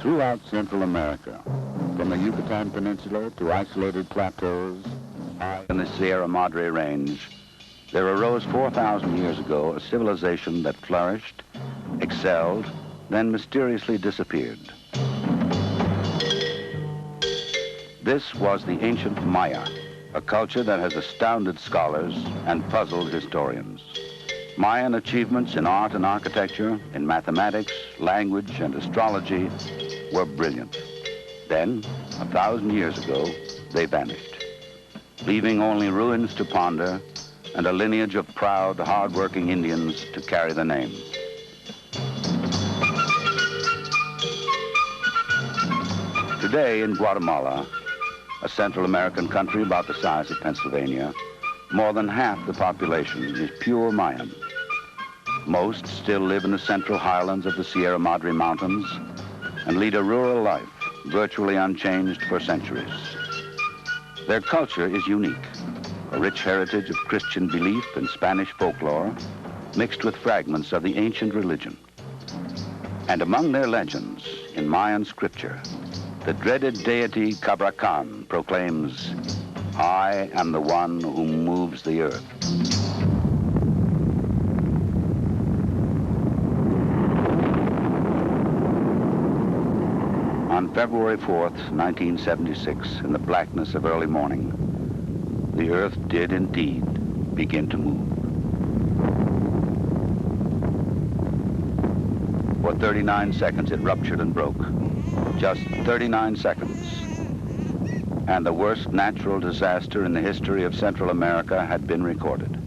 Throughout Central America, from the Yucatan Peninsula to isolated plateaus, in the Sierra Madre Range, there arose 4,000 years ago a civilization that flourished, excelled, then mysteriously disappeared. This was the ancient Maya, a culture that has astounded scholars and puzzled historians. Mayan achievements in art and architecture, in mathematics, language, and astrology were brilliant. Then, 1,000 years ago, they vanished, leaving only ruins to ponder and a lineage of proud, hard-working Indians to carry the name. Today in Guatemala, a Central American country about the size of Pennsylvania, more than half the population is pure Mayan. Most still live in the central highlands of the Sierra Madre Mountains and lead a rural life virtually unchanged for centuries. Their culture is unique, a rich heritage of Christian belief and Spanish folklore mixed with fragments of the ancient religion. And among their legends in Mayan scripture, the dreaded deity Cabracan proclaims, "I am the one who moves the earth." On February 4th, 1976, in the blackness of early morning, the earth did indeed begin to move. For 39 seconds it ruptured and broke. Just 39 seconds. And the worst natural disaster in the history of Central America had been recorded.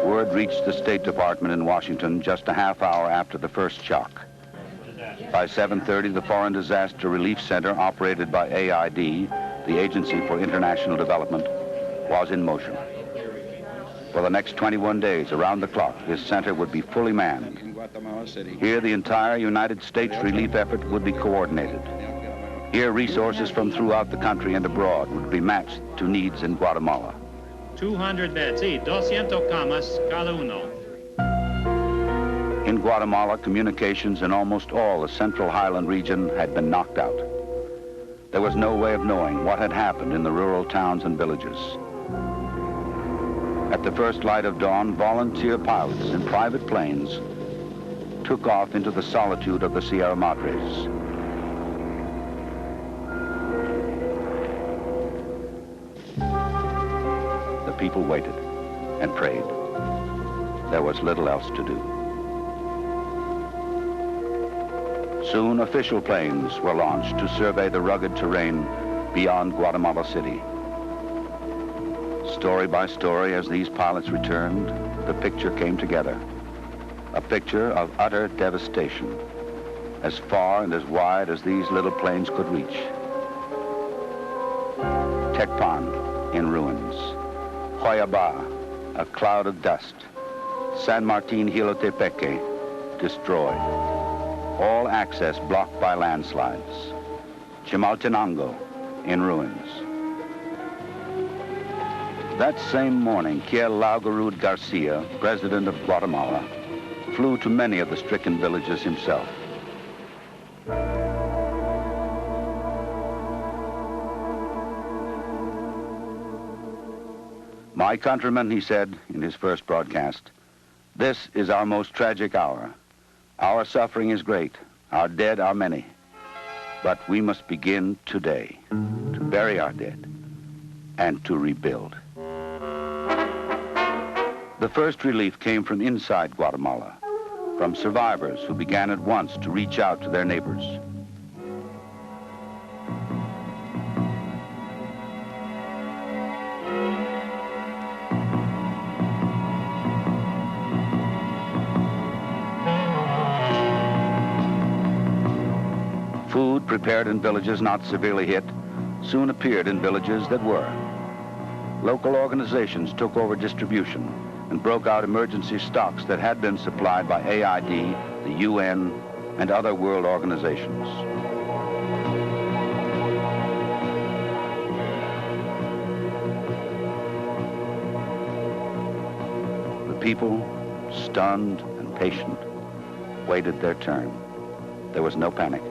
Word reached the State Department in Washington just a half hour after the first shock. By 7:30, the Foreign Disaster Relief Center, operated by AID, the Agency for International Development, was in motion. For the next 21 days, around the clock, this center would be fully manned. Here, the entire United States relief effort would be coordinated. Here, resources from throughout the country and abroad would be matched to needs in Guatemala. 200 beds, 200 camas cada uno. In Guatemala, communications in almost all the central highland region had been knocked out. There was no way of knowing what had happened in the rural towns and villages. At the first light of dawn, volunteer pilots in private planes took off into the solitude of the Sierra Madres. The people waited and prayed. There was little else to do. Soon, official planes were launched to survey the rugged terrain beyond Guatemala City. Story by story, as these pilots returned, the picture came together. A picture of utter devastation, as far and as wide as these little planes could reach. Tecpan in ruins. Huayaba, a cloud of dust. San Martin Jilotepeque, destroyed. All access blocked by landslides. Chimaltenango, in ruins. That same morning, Kiel Laugerud Garcia, president of Guatemala, flew to many of the stricken villages himself. "My countrymen," he said in his first broadcast, "this is our most tragic hour. Our suffering is great, our dead are many. But we must begin today to bury our dead and to rebuild." The first relief came from inside Guatemala, from survivors who began at once to reach out to their neighbors. Food prepared in villages not severely hit soon appeared in villages that were. Local organizations took over distribution and broke out emergency stocks that had been supplied by AID, the UN, and other world organizations. people, stunned and patient, waited their turn. There was no panic,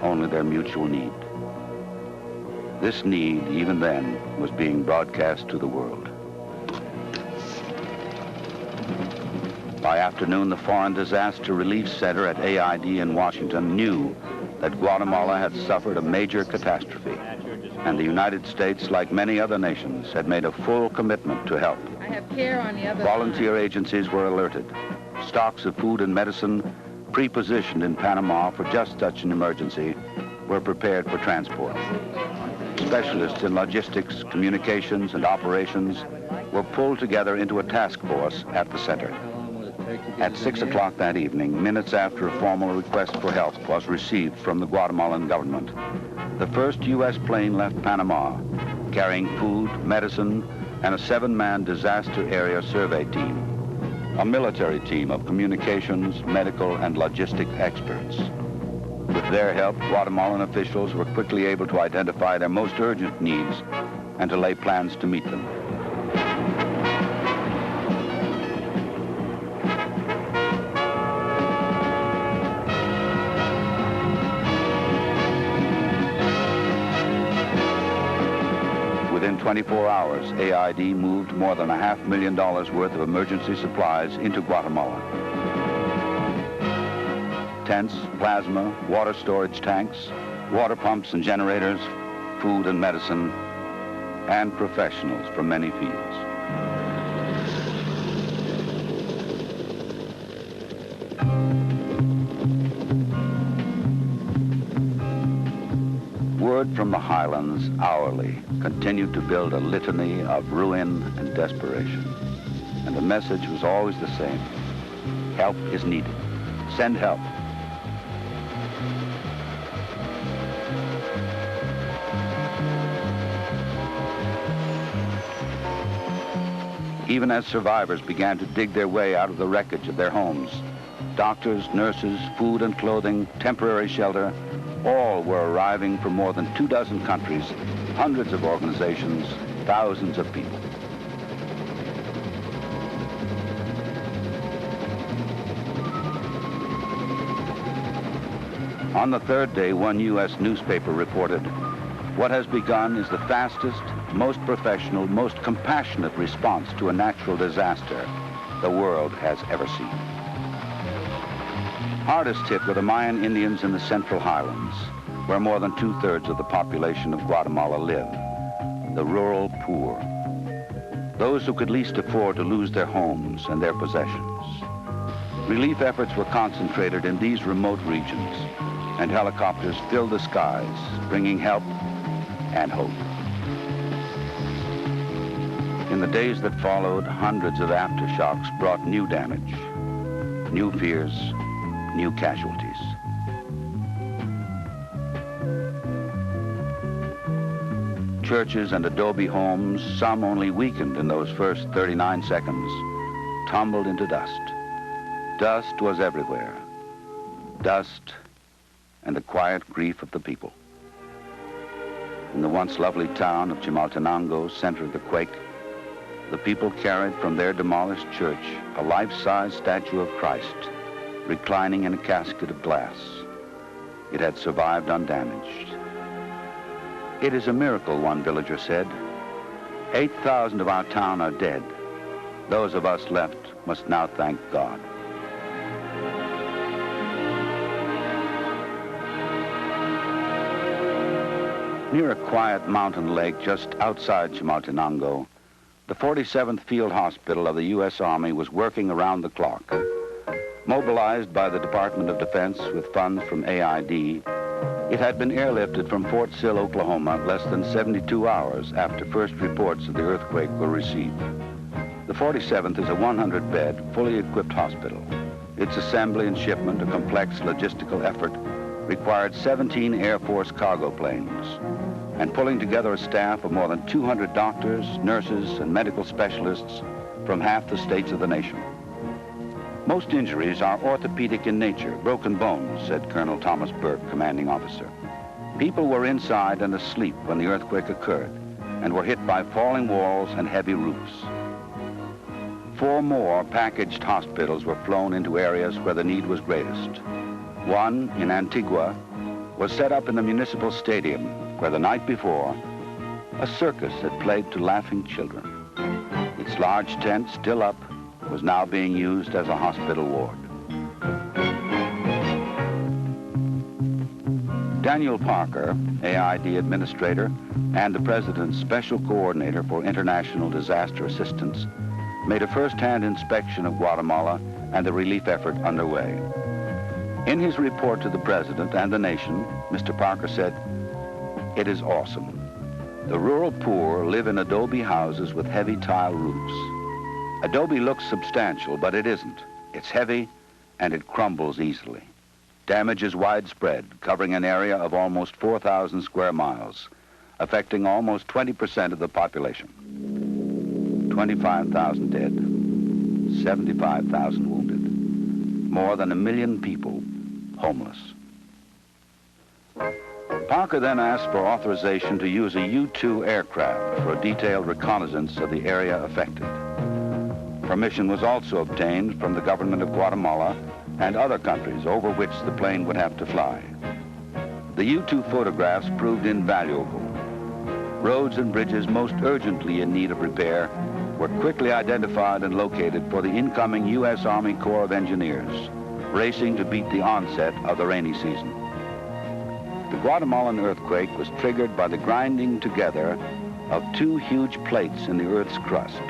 only their mutual need. This need, even then, was being broadcast to the world. By afternoon, the Foreign Disaster Relief Center at AID in Washington knew that Guatemala had suffered a major catastrophe, and the United States, like many other nations, had made a full commitment to help. I have care on the other Volunteer agencies were alerted. Stocks of food and medicine, pre-positioned in Panama for just such an emergency, were prepared for transport. Specialists in logistics, communications, and operations were pulled together into a task force at the center. At 6 o'clock that evening, minutes after a formal request for help was received from the Guatemalan government, the first U.S. plane left Panama, carrying food, medicine, and a 7-man disaster area survey team, a military team of communications, medical, and logistic experts. With their help, Guatemalan officials were quickly able to identify their most urgent needs and to lay plans to meet them. Within 24 hours, AID moved more than $500,000 worth of emergency supplies into Guatemala. Tents, plasma, water storage tanks, water pumps and generators, food and medicine, and professionals from many fields. Word from the highlands hourly continued to build a litany of ruin and desperation. And the message was always the same. Help is needed. Send help. Even as survivors began to dig their way out of the wreckage of their homes, doctors, nurses, food and clothing, temporary shelter, all were arriving from more than 24 countries, hundreds of organizations, thousands of people. On the third day, one U.S. newspaper reported, "What has begun is the fastest, most professional, most compassionate response to a natural disaster the world has ever seen." Hardest hit were the Mayan Indians in the Central Highlands, where more than 2/3 of the population of Guatemala live, the rural poor, those who could least afford to lose their homes and their possessions. Relief efforts were concentrated in these remote regions, and helicopters filled the skies, bringing help and hope. In the days that followed, hundreds of aftershocks brought new damage, new fears, new casualties. Churches and adobe homes, some only weakened in those first 39 seconds, tumbled into dust. Dust was everywhere. Dust and the quiet grief of the people. In the once lovely town of Chimaltenango, center of the quake, the people carried from their demolished church a life-size statue of Christ, reclining in a casket of glass. It had survived undamaged. "It is a miracle," one villager said. 8,000 of our town are dead. Those of us left must now thank God. Near a quiet mountain lake just outside Chimaltenango, the 47th Field Hospital of the U.S. Army was working around the clock. Mobilized by the Department of Defense with funds from AID, it had been airlifted from Fort Sill, Oklahoma, less than 72 hours after first reports of the earthquake were received. The 47th is a 100-bed, fully equipped hospital. Its assembly and shipment, a complex logistical effort, required 17 Air Force cargo planes, and pulling together a staff of more than 200 doctors, nurses, and medical specialists from half the states of the nation. "Most injuries are orthopedic in nature, broken bones," said Colonel Thomas Burke, commanding officer. "People were inside and asleep when the earthquake occurred and were hit by falling walls and heavy roofs. 4 more packaged hospitals were flown into areas where the need was greatest. One, in Antigua, was set up in the municipal stadium, where the night before, a circus had played to laughing children. Its large tent, still up, was now being used as a hospital ward. Daniel Parker, AID administrator and the President's special coordinator for international disaster assistance, made a first-hand inspection of Guatemala and the relief effort underway. In his report to the President and the nation, Mr. Parker said, "It is awesome. The rural poor live in adobe houses with heavy tile roofs. Adobe looks substantial, but it isn't. It's heavy and it crumbles easily. Damage is widespread, covering an area of almost 4,000 square miles, affecting almost 20% of the population. 25,000 dead, 75,000 wounded, more than 1 million people homeless." Parker then asked for authorization to use a U-2 aircraft for a detailed reconnaissance of the area affected. Permission was also obtained from the government of Guatemala and other countries over which the plane would have to fly. The U-2 photographs proved invaluable. Roads and bridges most urgently in need of repair were quickly identified and located for the incoming U.S. Army Corps of Engineers, racing to beat the onset of the rainy season. The Guatemalan earthquake was triggered by the grinding together of 2 huge plates in the Earth's crust.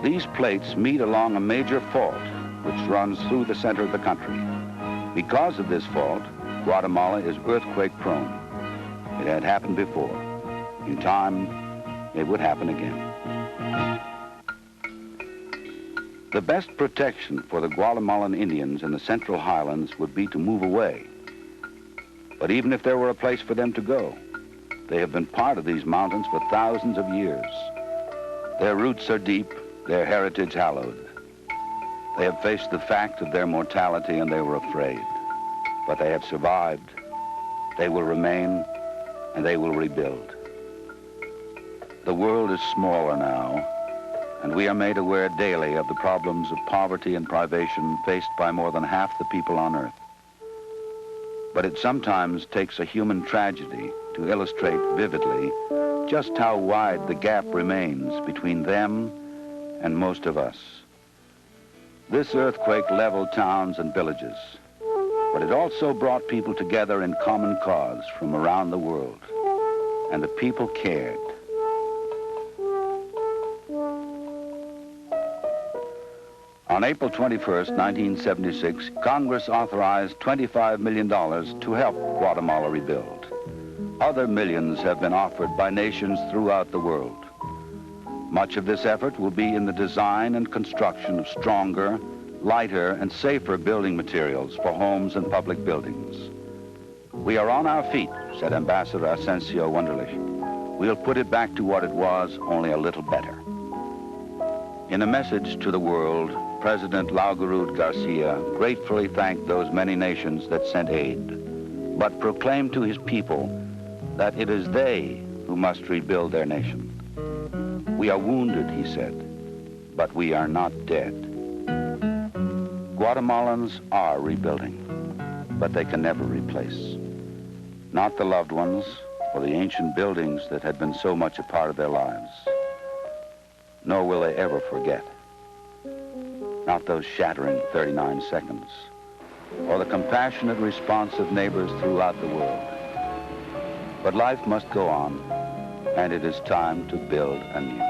These plates meet along a major fault which runs through the center of the country. Because of this fault, Guatemala is earthquake prone. It had happened before. In time, it would happen again. The best protection for the Guatemalan Indians in the Central Highlands would be to move away. But even if there were a place for them to go, they have been part of these mountains for thousands of years. Their roots are deep, their heritage hallowed. They have faced the fact of their mortality and they were afraid. But they have survived, they will remain, and they will rebuild. The world is smaller now, and we are made aware daily of the problems of poverty and privation faced by more than half the people on Earth. But it sometimes takes a human tragedy to illustrate vividly just how wide the gap remains between them and most of us. This earthquake leveled towns and villages, but it also brought people together in common cause from around the world, and the people cared. On April 21st, 1976, Congress authorized $25 million to help Guatemala rebuild. Other millions have been offered by nations throughout the world. Much of this effort will be in the design and construction of stronger, lighter, and safer building materials for homes and public buildings. "We are on our feet," said Ambassador Asensio Wunderlich. "We'll put it back to what it was, only a little better." In a message to the world, President Laugerud Garcia gratefully thanked those many nations that sent aid, but proclaimed to his people that it is they who must rebuild their nation. "We are wounded," he said, "but we are not dead." Guatemalans are rebuilding, but they can never replace. Not the loved ones or the ancient buildings that had been so much a part of their lives. Nor will they ever forget. Not those shattering 39 seconds, or the compassionate response of neighbors throughout the world. But life must go on, and it is time to build anew.